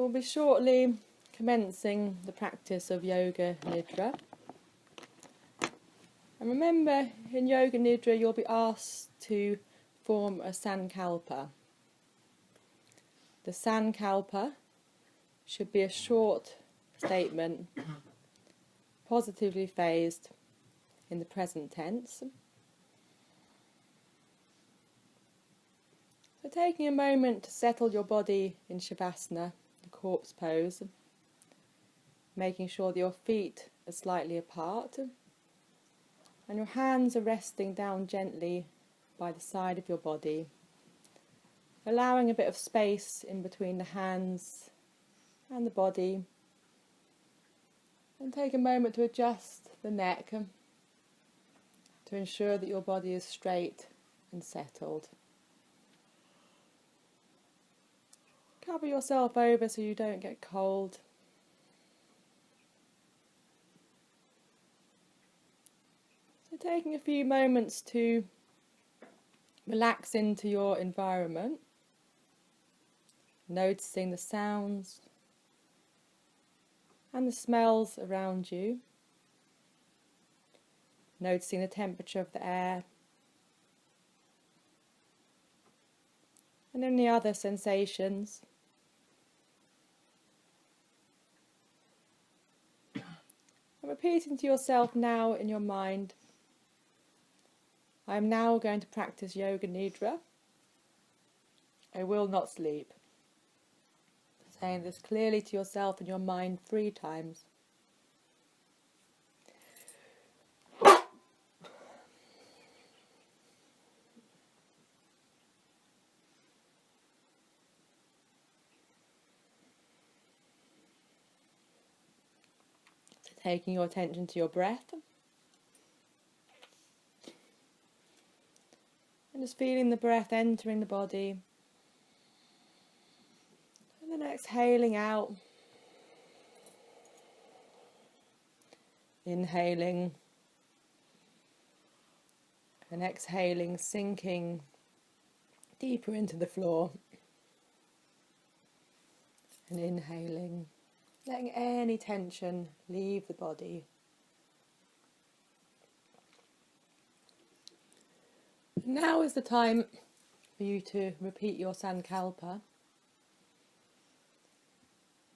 we'll be shortly commencing the practice of Yoga Nidra. And remember, in Yoga Nidra you'll be asked to form a sankalpa. The sankalpa should be a short statement, positively phased in the present tense. So taking a moment to settle your body in Shavasana, the corpse pose, making sure that your feet are slightly apart and your hands are resting down gently by the side of your body, allowing a bit of space in between the hands and the body, and take a moment to adjust the neck to ensure that your body is straight and settled. Cover yourself over so you don't get cold. So taking a few moments to relax into your environment, noticing the sounds and the smells around you, noticing the temperature of the air and any other sensations. And repeating to yourself now in your mind, I am now going to practice Yoga Nidra. I will not sleep. Saying this clearly to yourself in your mind 3 times. Taking your attention to your breath. And just feeling the breath entering the body. And then exhaling out. Inhaling. And exhaling, sinking deeper into the floor. And inhaling, letting any tension leave the body. Now is the time for you to repeat your sankalpa.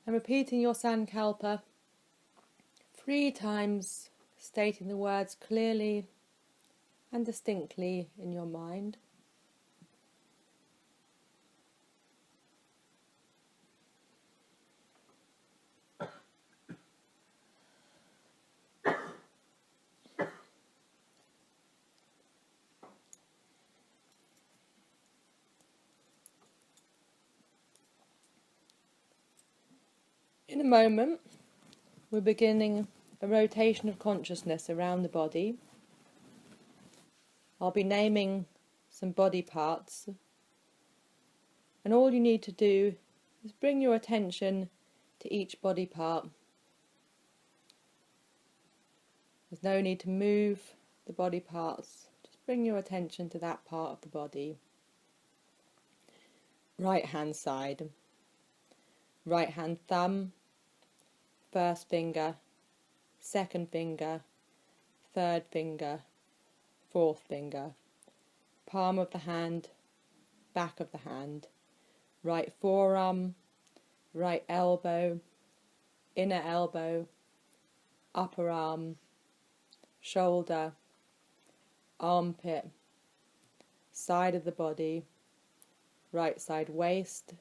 And repeating your sankalpa 3 times, stating the words clearly and distinctly in your mind. In a moment, we're beginning a rotation of consciousness around the body. I'll be naming some body parts, and all you need to do is bring your attention to each body part. There's no need to move the body parts, just bring your attention to that part of the body. Right hand side, right hand thumb, first finger, second finger, third finger, fourth finger, palm of the hand, back of the hand, right forearm, right elbow, inner elbow, upper arm, shoulder, armpit, side of the body, right side waist,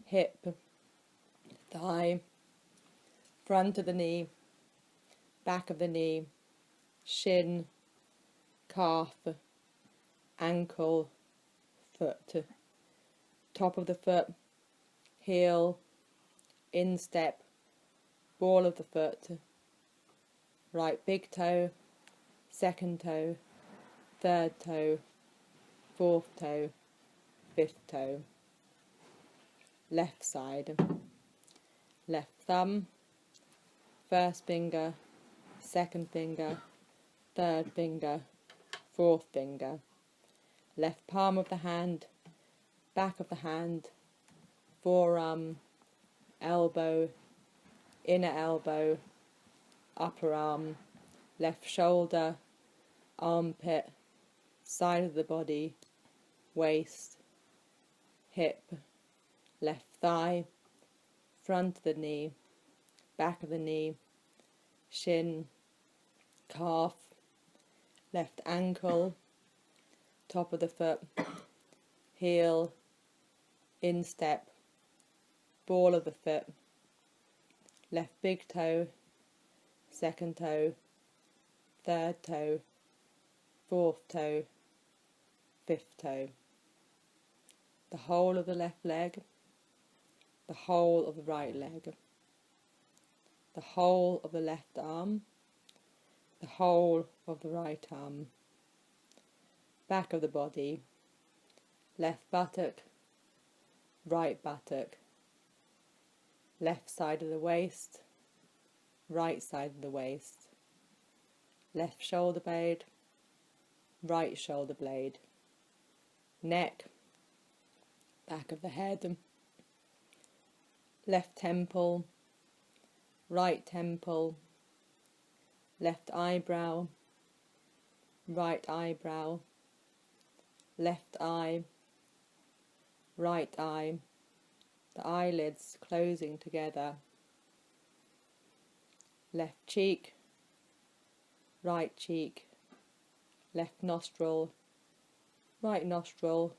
hip, thigh, front of the knee, back of the knee, shin, calf, ankle, foot, top of the foot, heel, instep, ball of the foot, right big toe, second toe, third toe, fourth toe, fifth toe, left side, left thumb, first finger, second finger, third finger, fourth finger, left palm of the hand, back of the hand, forearm, elbow, inner elbow, upper arm, left shoulder, armpit, side of the body, waist, hip, left thigh, front of the knee, back of the knee, shin, calf, left ankle, top of the foot, heel, instep, ball of the foot, left big toe, second toe, third toe, fourth toe, fifth toe. The whole of the left leg, the whole of the right leg, the whole of the left arm, the whole of the right arm, back of the body, left buttock, right buttock, left side of the waist, right side of the waist, left shoulder blade, right shoulder blade, neck, back of the head, left temple, right temple, left eyebrow, right eyebrow, left eye, right eye, the eyelids closing together, left cheek, right cheek, left nostril, right nostril,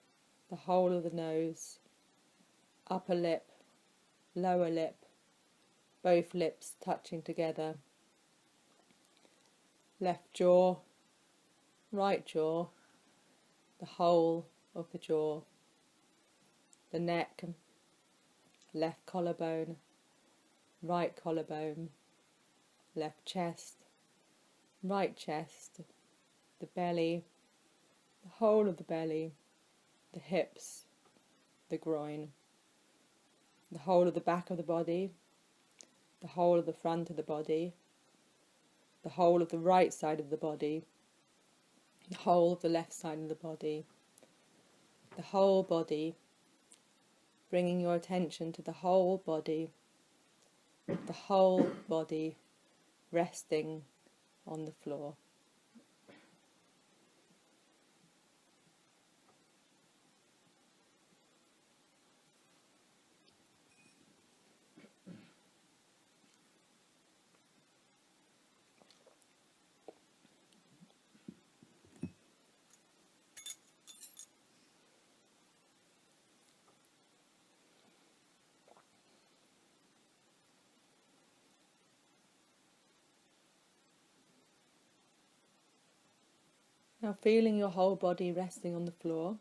the whole of the nose, upper lip, lower lip, both lips touching together, left jaw, right jaw, the whole of the jaw, the neck, left collarbone, right collarbone, left chest, right chest, the belly, the whole of the belly, the hips, the groin, the whole of the back of the body, the whole of the front of the body, the whole of the right side of the body, the whole of the left side of the body, the whole body, bringing your attention to the whole body resting on the floor. Now feeling your whole body resting on the floor,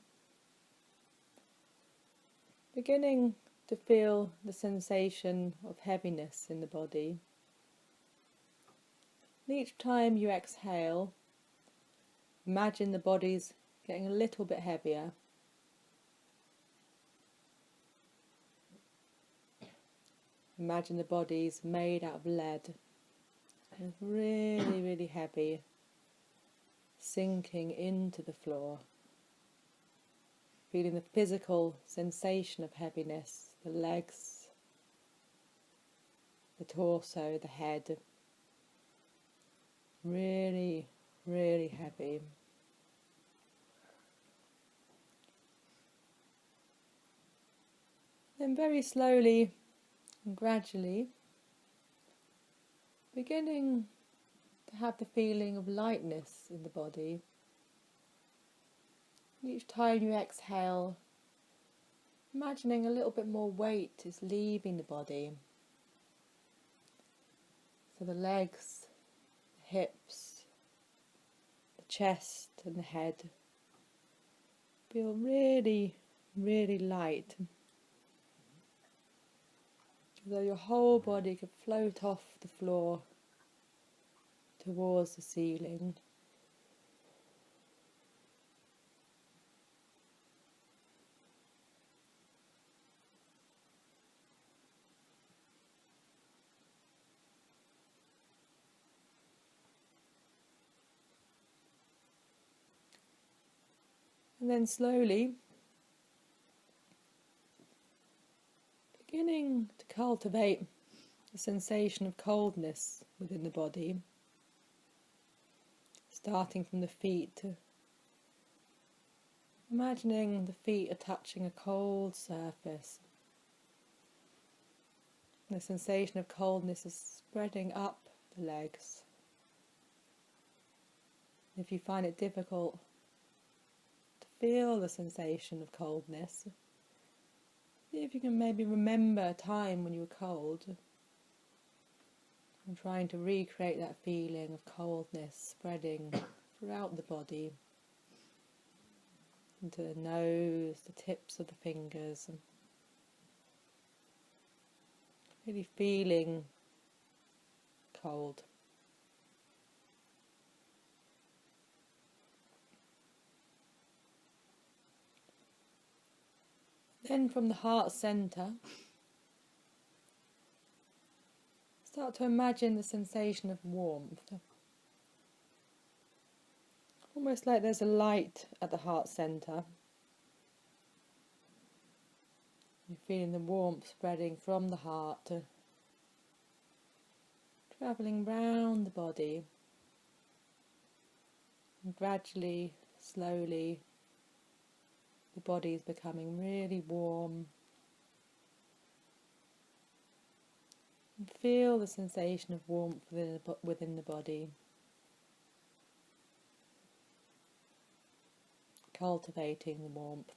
beginning to feel the sensation of heaviness in the body. And each time you exhale, imagine the body's getting a little bit heavier. Imagine the body's made out of lead. It's really, really heavy, sinking into the floor. Feeling the physical sensation of heaviness, the legs, the torso, the head. Really, really heavy. Then very slowly and gradually, beginning to have the feeling of lightness in the body. Each time you exhale, imagining a little bit more weight is leaving the body. So the legs, the hips, the chest and the head feel really, really light. As though your whole body could float off the floor towards the ceiling. And then slowly, beginning beginning to cultivate a sensation of coldness within the body, starting from the feet, to imagining the feet are touching a cold surface. The sensation of coldness is spreading up the legs. If you find it difficult to feel the sensation of coldness, see if you can maybe remember a time when you were cold, and trying to recreate that feeling of coldness spreading throughout the body, into the nose, the tips of the fingers, and really feeling cold. Then from the heart centre, start to imagine the sensation of warmth. Almost like there's a light at the heart centre. You're feeling the warmth spreading from the heart, travelling round the body, and gradually, slowly, the body is becoming really warm. And feel the sensation of warmth within the body. Cultivating the warmth.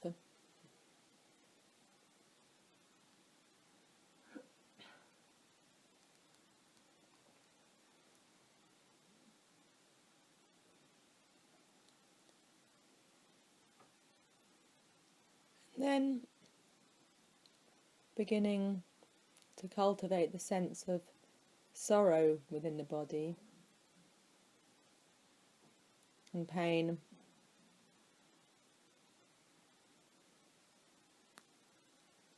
Then beginning to cultivate the sense of sorrow within the body and pain.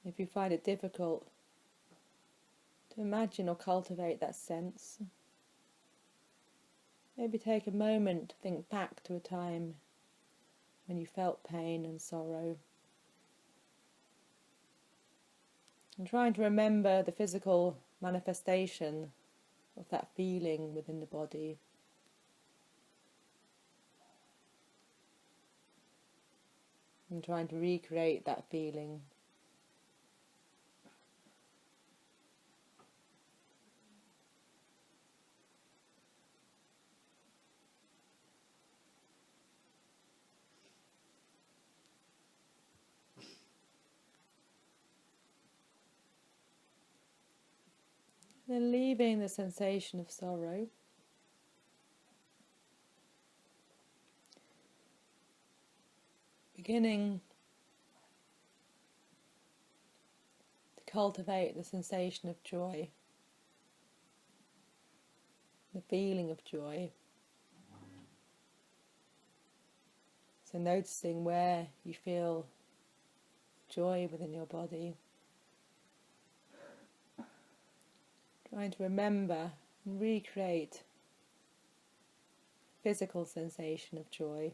If you find it difficult to imagine or cultivate that sense, maybe take a moment to think back to a time when you felt pain and sorrow. And trying to remember the physical manifestation of that feeling within the body. And trying to recreate that feeling. Then leaving the sensation of sorrow, beginning to cultivate the sensation of joy, the feeling of joy. So noticing where you feel joy within your body. Trying to remember and recreate physical sensation of joy.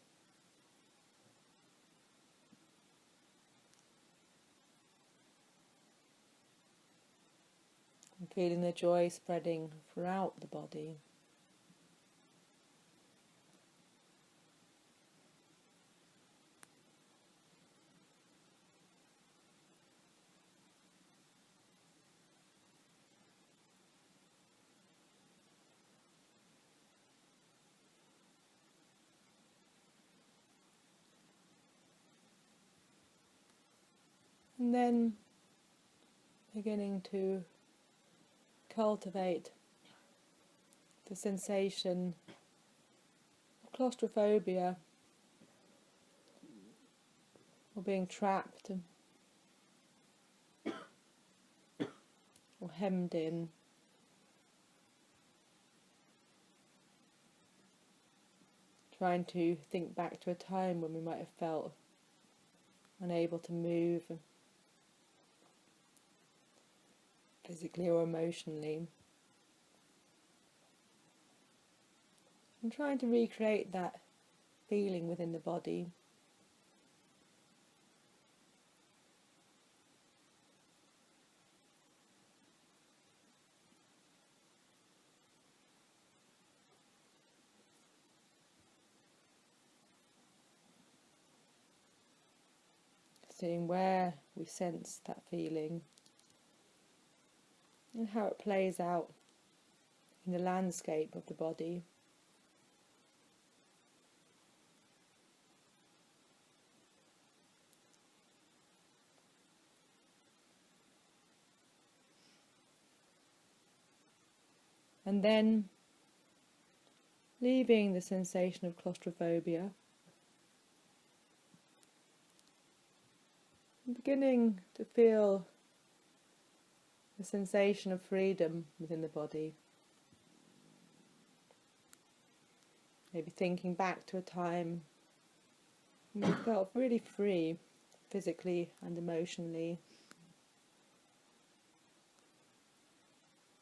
And feeling the joy spreading throughout the body. And then beginning to cultivate the sensation of claustrophobia, or being trapped or hemmed in. Trying to think back to a time when we might have felt unable to move physically or emotionally. And trying to recreate that feeling within the body. seeing where we sense that feeling and how it plays out in the landscape of the body. And then leaving the sensation of claustrophobia, and beginning to feel the sensation of freedom within the body. Maybe thinking back to a time when you felt really free, physically and emotionally.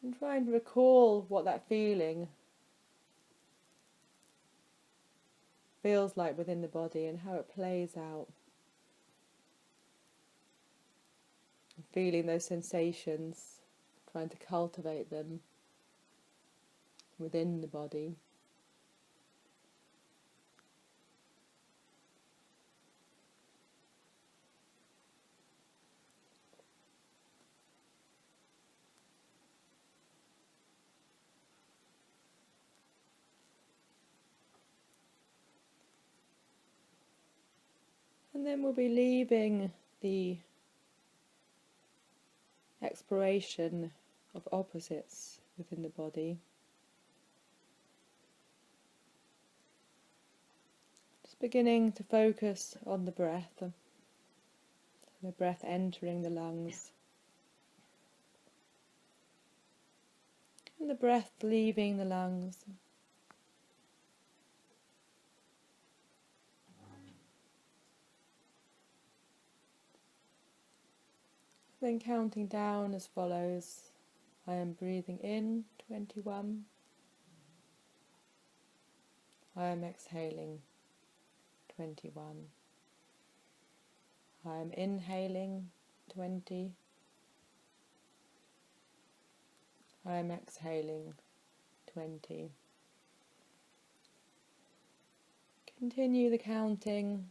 And trying to recall what that feeling feels like within the body and how it plays out. And feeling those sensations, trying to cultivate them within the body. And then we'll be leaving the exploration of opposites within the body. Just beginning to focus on the breath entering the lungs, and the breath leaving the lungs. Then counting down as follows. I am breathing in 21. I am exhaling 21. I am inhaling 20. I am exhaling 20. Continue the counting,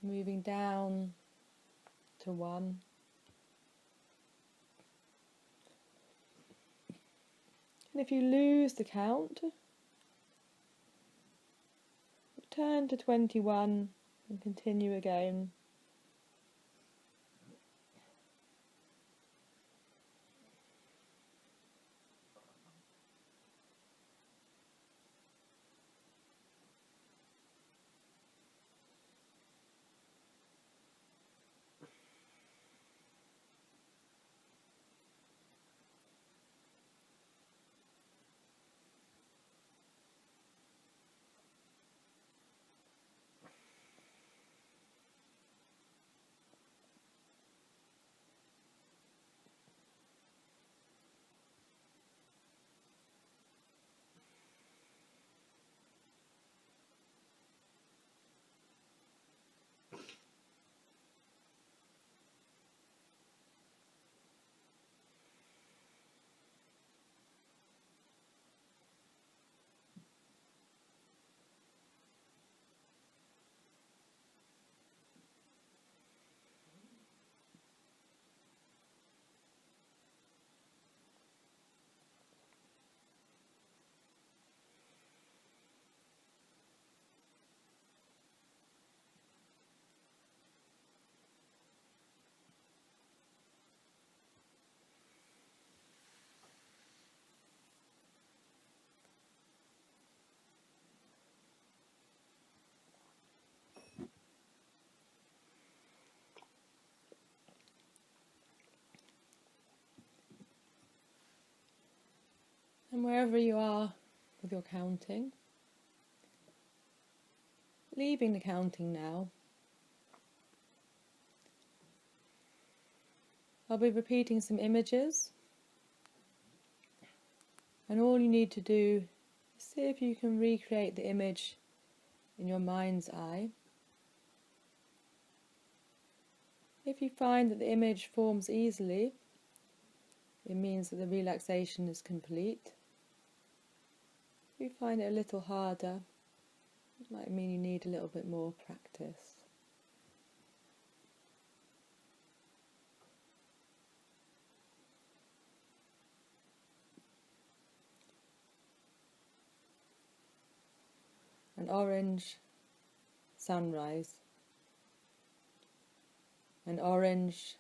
moving down to 1. And if you lose the count, return to 21 and continue again. And wherever you are with your counting, leaving the counting now, I'll be repeating some images, and all you need to do is see if you can recreate the image in your mind's eye. If you find that the image forms easily, it means that the relaxation is complete. If you find it a little harder, it might mean you need a little bit more practice. an orange sunrise, an orange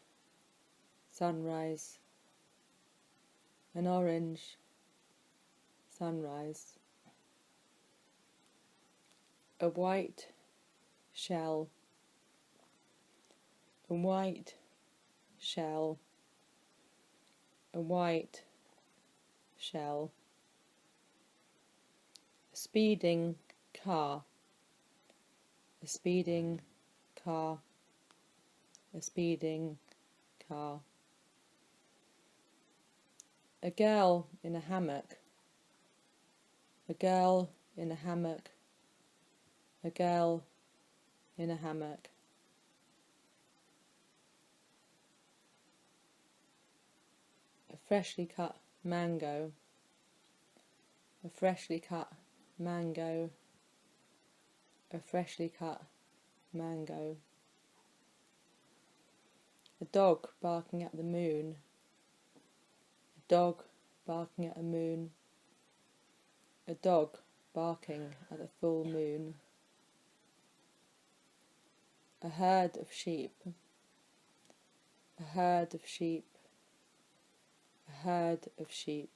sunrise, an orange sunrise, a white shell, a white shell, a white shell, a speeding car, a speeding car, a speeding car, a girl in a hammock, a girl in a hammock, a girl in a hammock, a freshly cut mango, a freshly cut mango, a freshly cut mango, a dog barking at the moon, a dog barking at the moon, a dog barking at the full moon, a herd of sheep, a herd of sheep, a herd of sheep,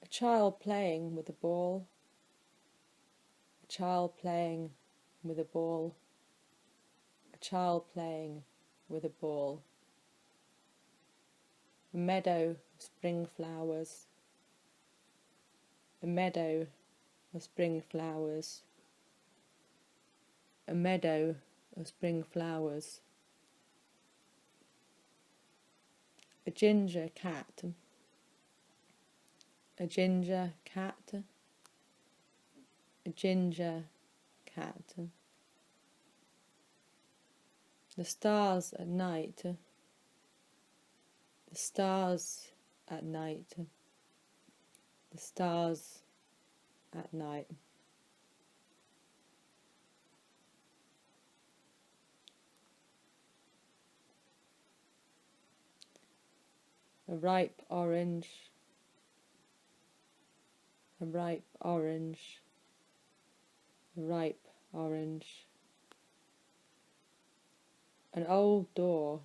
a child playing with a ball, a child playing with a ball, a child playing with a ball, a meadow of spring flowers, a meadow of spring flowers, a meadow of spring flowers, a ginger cat, a ginger cat, a ginger cat, the stars at night, the stars at night, the stars at night, a ripe orange, a ripe orange, a ripe orange, an old door,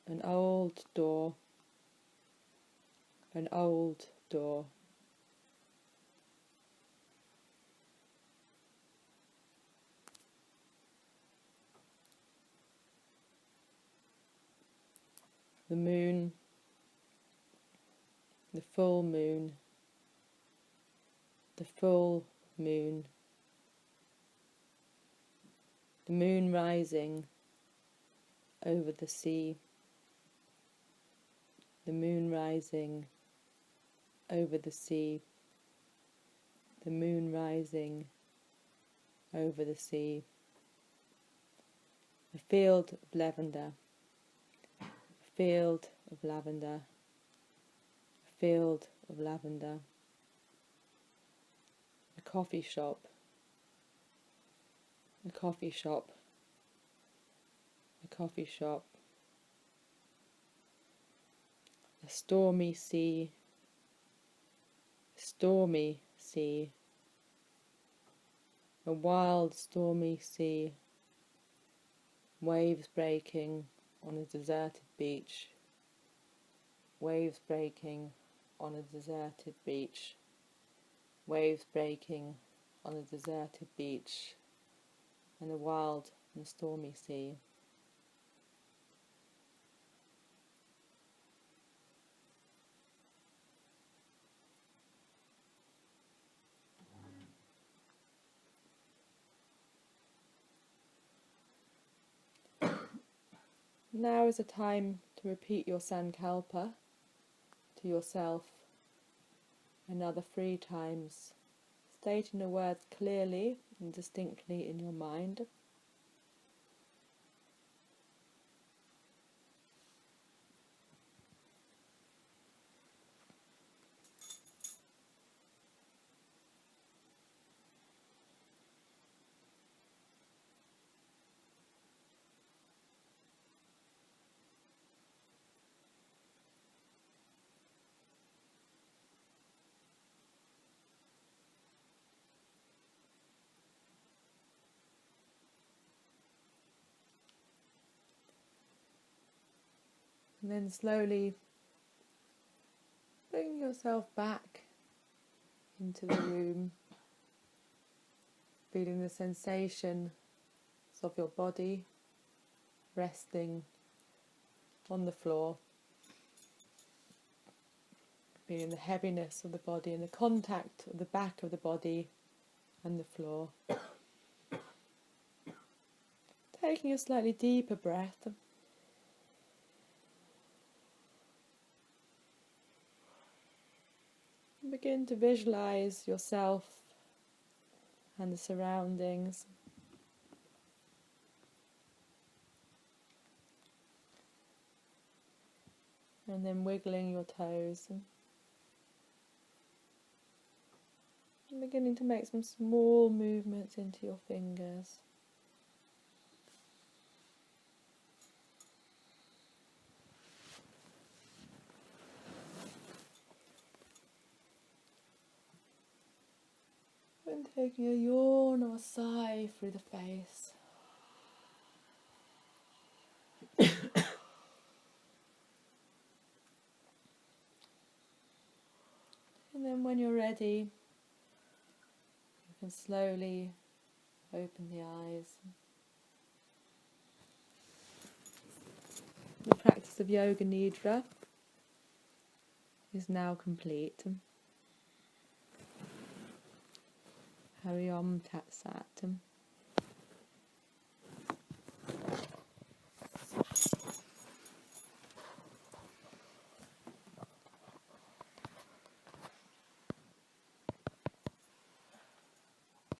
an old door, an old door, the moon, the full moon, the full moon, the moon rising over the sea, the moon rising over the sea, the moon rising over the sea, a field of lavender, a field of lavender, a field of lavender, a coffee shop, a coffee shop, a coffee shop, a stormy sea, a stormy sea, a wild stormy sea, waves breaking on a deserted beach, waves breaking on a deserted beach, waves breaking on a deserted beach, and a wild and stormy sea. Now is the time to repeat your Sankalpa to yourself another 3 times, stating the words clearly and distinctly in your mind. And then slowly bring yourself back into the room, feeling the sensations of your body resting on the floor, feeling the heaviness of the body and the contact of the back of the body and the floor. Taking a slightly deeper breath. Begin to visualize yourself and the surroundings. And then wiggling your toes. And beginning to make some small movements into your fingers. And taking a yawn or a sigh through the face. And then when you're ready, you can slowly open the eyes. The practice of Yoga Nidra is now complete. Hari Om Tat Sat.